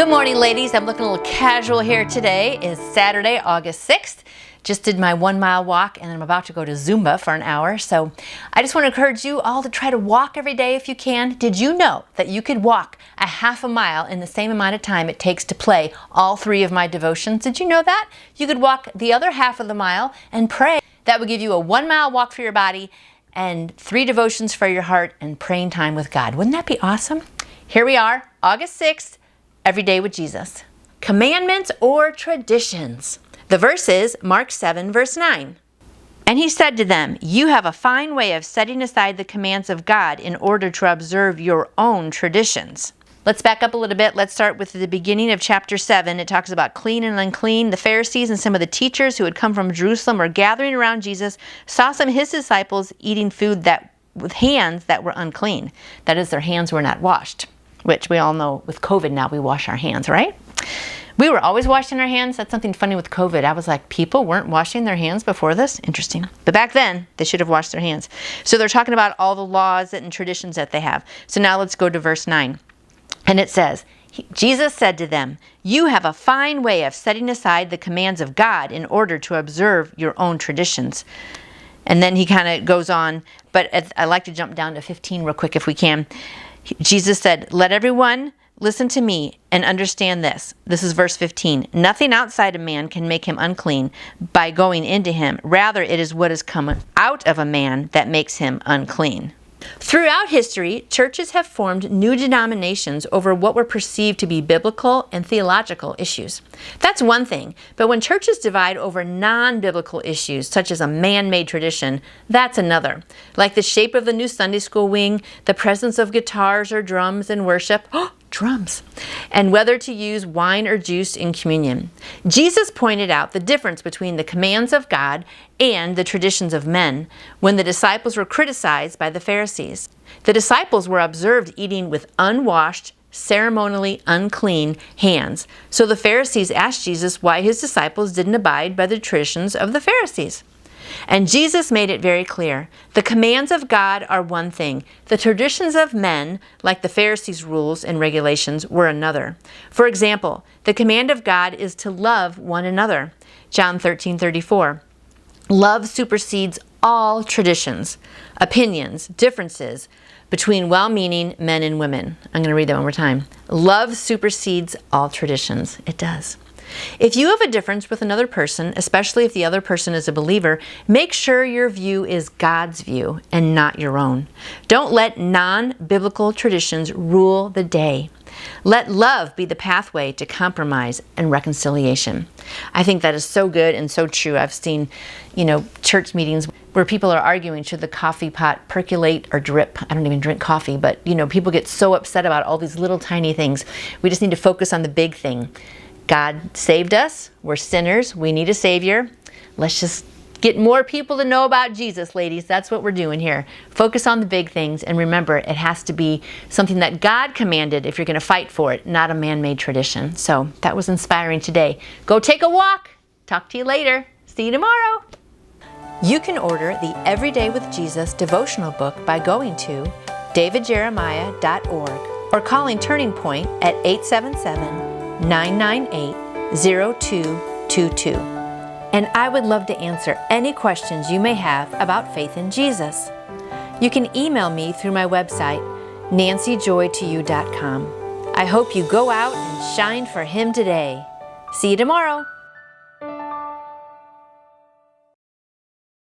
Good morning, ladies. I'm looking a little casual here today. It's Saturday, August 6th. Just did my 1 mile walk and I'm about to go to Zumba for an hour. So I just want to encourage you all to try to walk every day if you can. Did you know that you could walk a half a mile in the same amount of time it takes to play all 3 of my devotions? Did you know that? You could walk the other half of the mile and pray. That would give you a 1 mile walk for your body and 3 devotions for your heart and praying time with God. Wouldn't that be awesome? Here we are, August 6th. Every day with Jesus. Commandments or traditions? The verse is Mark 7, verse 9. And he said to them, "You have a fine way of setting aside the commands of God in order to observe your own traditions." Let's back up a little bit. Let's start with the beginning of chapter 7. It talks about clean and unclean. The Pharisees and some of the teachers who had come from Jerusalem were gathering around Jesus, saw some of his disciples eating food with hands that were unclean. That is, their hands were not washed. Which we all know with COVID now we wash our hands, right? We were always washing our hands. That's something funny with COVID. I was like, people weren't washing their hands before this? Interesting. But back then, they should have washed their hands. So they're talking about all the laws and traditions that they have. So now let's go to verse 9. And it says, Jesus said to them, "You have a fine way of setting aside the commands of God in order to observe your own traditions." And then he kind of goes on, but I'd like to jump down to 15 real quick if we can. Jesus said, "Let everyone listen to me and understand this." This is verse 15. "Nothing outside a man can make him unclean by going into him. Rather, it is what has come out of a man that makes him unclean." Throughout history, churches have formed new denominations over what were perceived to be biblical and theological issues. That's one thing, but when churches divide over non-biblical issues, such as a man-made tradition, that's another. Like the shape of the new Sunday school wing, the presence of guitars or drums in worship, drums, and whether to use wine or juice in communion. Jesus pointed out the difference between the commands of God and the traditions of men when the disciples were criticized by the Pharisees. The disciples were observed eating with unwashed, ceremonially unclean hands. So the Pharisees asked Jesus why his disciples didn't abide by the traditions of the Pharisees. And Jesus made it very clear. The commands of God are one thing. The traditions of men, like the Pharisees' rules and regulations, were another. For example, the command of God is to love one another. John 13:34. Love supersedes all traditions, opinions, differences between well-meaning men and women. I'm going to read that one more time. Love supersedes all traditions. It does. If you have a difference with another person, especially if the other person is a believer, make sure your view is God's view and not your own. Don't let non-biblical traditions rule the day. Let love be the pathway to compromise and reconciliation. I think that is so good and so true. I've seen, church meetings where people are arguing, should the coffee pot percolate or drip? I don't even drink coffee, but people get so upset about all these little tiny things. We just need to focus on the big thing. God saved us. We're sinners. We need a Savior. Let's just get more people to know about Jesus, ladies. That's what we're doing here. Focus on the big things, and remember, it has to be something that God commanded if you're going to fight for it, not a man-made tradition. So that was inspiring today. Go take a walk. Talk to you later. See you tomorrow. You can order the Everyday with Jesus devotional book by going to davidjeremiah.org or calling Turning Point at 877-998-0222. And I would love to answer any questions you may have about faith in Jesus. You can email me through my website, nancyjoytoyou.com. I hope you go out and shine for Him today. See you tomorrow.